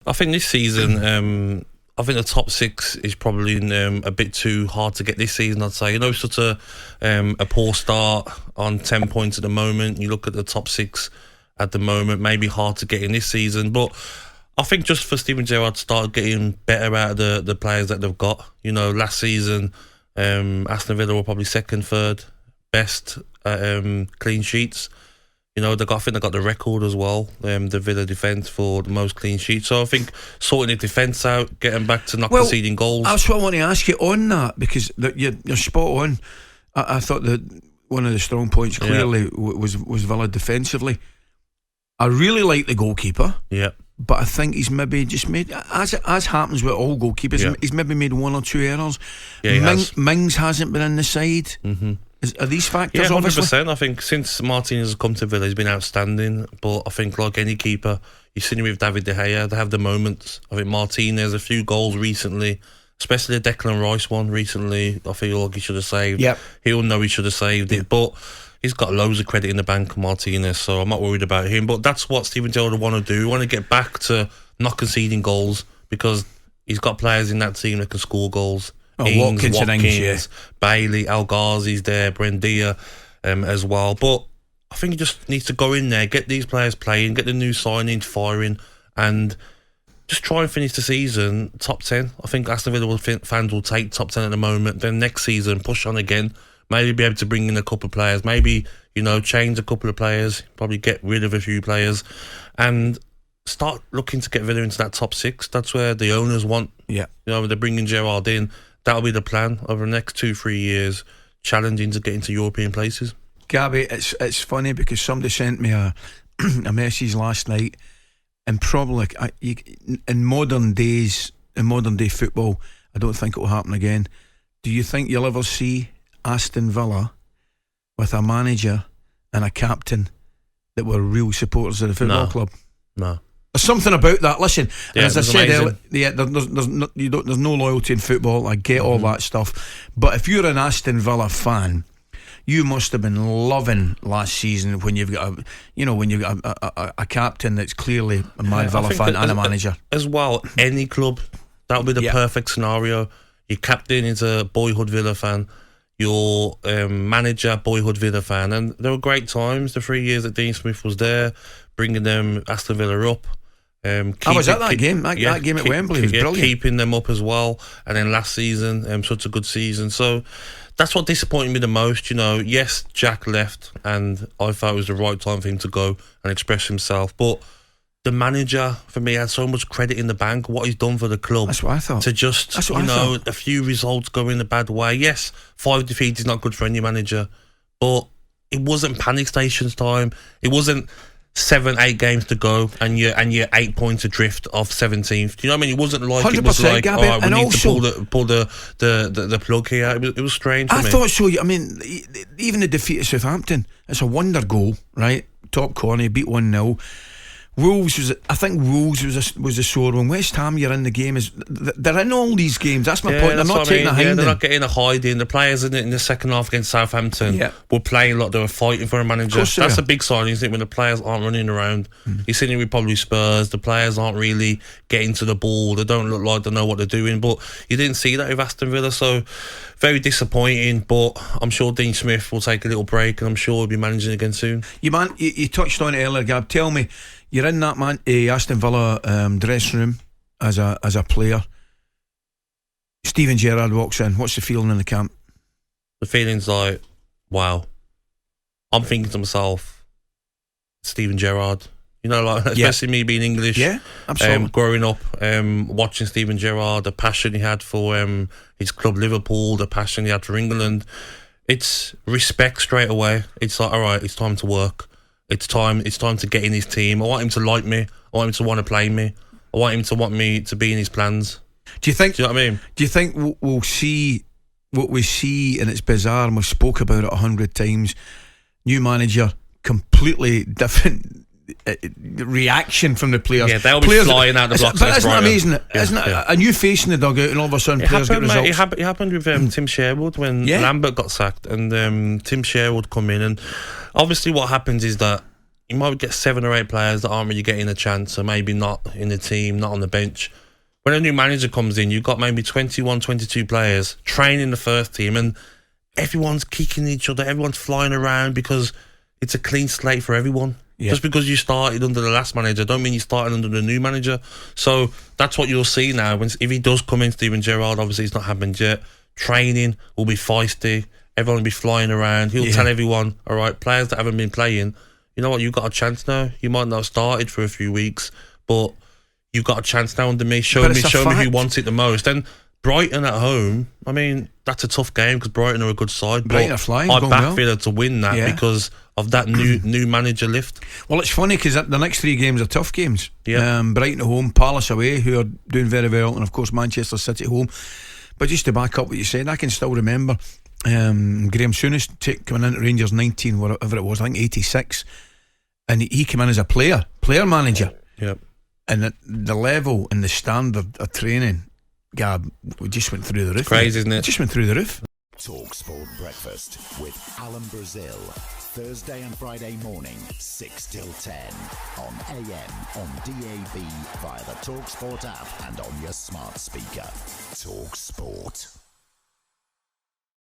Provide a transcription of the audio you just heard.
I think this season, I think the top 6 is probably a bit too hard to get this season, I'd say. Such a poor start on 10 points at the moment. You look at the top 6 at the moment, maybe hard to get in this season. But I think just for Steven Gerrard to start getting better out of the players that they've got. Last season, Aston Villa were probably second, third best clean sheets. I think they got the record as well, the Villa defence for the most clean sheets. So I think sorting the defence out, getting back to not conceding goals. That's what I want to ask you on that, because you're spot on. I thought that one of the strong points clearly was Villa defensively. I really like the goalkeeper. Yeah. But I think he's maybe just made, as happens with all goalkeepers, he's maybe made 1 or 2 errors. Yeah, Mings hasn't been in the side. Mm-hmm. Are these factors? Yeah, 100%. Obviously? I think since Martinez has come to Villa, he's been outstanding. But I think, like any keeper, you've seen him with David De Gea, they have the moments. I think Martinez, a few goals recently, especially the Declan Rice one recently, I feel like he should have saved. Yep. He'll know he should have saved it. But he's got loads of credit in the bank, Martinez, so I'm not worried about him. But that's what Steven Gerrard want to do. We want to get back to not conceding goals, because he's got players in that team that can score goals. Watkins, Bailey, El Ghazi's there, Buendia as well. But I think he just needs to go in there, get these players playing, get the new signings firing, and just try and finish the season top 10. I think Aston Villa fans will take top 10 at the moment. Then next season, push on again. Maybe be able to bring in a couple of players. Maybe, change a couple of players. Probably get rid of a few players. And start looking to get Villa into that top 6. That's where the owners want. Yeah. They're bringing Gerrard in. That'll be the plan over the next 2-3 years, challenging to get into European places. Gabby, it's funny because somebody sent me a message last night, and probably in modern day football, I don't think it will happen again. Do you think you'll ever see Aston Villa with a manager and a captain that were real supporters of the football club? No. There's something about that. Listen, as I said earlier, there's no loyalty in football. I get all that stuff, but if you're an Aston Villa fan, you must have been loving last season when you've got a captain that's clearly a mad Villa fan and a manager as well. Any club, that would be the perfect scenario. Your captain is a boyhood Villa fan. Your manager, boyhood Villa fan, and there were great times. The 3 years that Dean Smith was there, bringing them Aston Villa up. I was at that game. That game at Wembley was brilliant. Keeping them up as well, and then last season, such a good season. So that's what disappointed me the most. Yes, Jack left, and I thought it was the right time for him to go and express himself. But the manager, for me, had so much credit in the bank. What he's done for the club. That's what I thought. To just, a few results go in a bad way. Yes, 5 defeats is not good for any manager, but it wasn't panic stations time. It wasn't 7-8 games to go and you're 8 points adrift off 17th. Do you know what I mean? It wasn't like it was like, Gabby, we need to pull the plug here. It was strange for me. I thought so. I mean, even the defeat at Southampton, it's a wonder goal, right? Top corner, beat 1-0. Wolves was a sore one. West Ham, you're in the game. They're in all these games. That's my point. They're not taking a hiding. They're not getting a hiding. The players in the second half against Southampton were playing like they were fighting for a manager. That's a big sign, isn't it? When the players aren't running around. You're seeing it with probably Spurs. The players aren't really getting to the ball. They don't look like they know what they're doing. But you didn't see that with Aston Villa. So very disappointing. But I'm sure Dean Smith will take a little break, and I'm sure he'll be managing again soon. You touched on it earlier, Gab. Tell me. You're in that Aston Villa dressing room as a player. Steven Gerrard walks in. What's the feeling in the camp? The feeling's like, wow. I'm thinking to myself, Steven Gerrard. Especially me being English. Yeah, absolutely. Growing up, watching Steven Gerrard, the passion he had for his club Liverpool, the passion he had for England. It's respect straight away. It's like, all right, it's time to work. It's time to get in his team. I want him to like me. I want him to want to play me. I want him to want me to be in his plans. Do you think? Do you know what I mean? Do you think we'll see what we see, and it's bizarre, and we've spoke about it 100 times? New manager, completely different reaction from the players. Yeah, they'll be flying out the blocks. But isn't it amazing? Isn't it a new face in the dugout, and all of a sudden players get results? It happened with Tim Sherwood when Lambert got sacked, and Tim Sherwood come in, and obviously what happens is that you might get 7 or 8 players that aren't really getting a chance, or maybe not in the team, not on the bench. When a new manager comes in, you've got maybe 21, 22 players training the first team, and everyone's kicking each other, everyone's flying around because it's a clean slate for everyone. Yeah. Just because you started under the last manager don't mean you started under the new manager. So that's what you'll see now. If he does come in, Steven Gerrard, obviously it's not happened yet, training will be feisty, everyone will be flying around. He'll tell everyone, all right, players that haven't been playing, you know what, you've got a chance now. You might not have started for a few weeks, but you've got a chance now under me. Show me who wants it the most. And Brighton at home, I mean, that's a tough game because Brighton are a good side. Brighton are flying. I back Villa to win that because of that new manager lift. Well, it's funny because the next 3 games are tough games. Yeah. Brighton at home, Palace away, who are doing very well, and of course Manchester City at home. But just to back up what you said, I can still remember Graham Souness coming into Rangers 19, whatever it was, I think 86, and he came in as a player manager. Yep. And the level and the standard of training, Gab, we just went through the roof. Crazy, isn't it? Just went through the roof. talkSPORT Breakfast with Alan Brazil. Thursday and Friday morning, 6 till 10. On AM, on DAB, via the talkSPORT app and on your smart speaker. talkSPORT.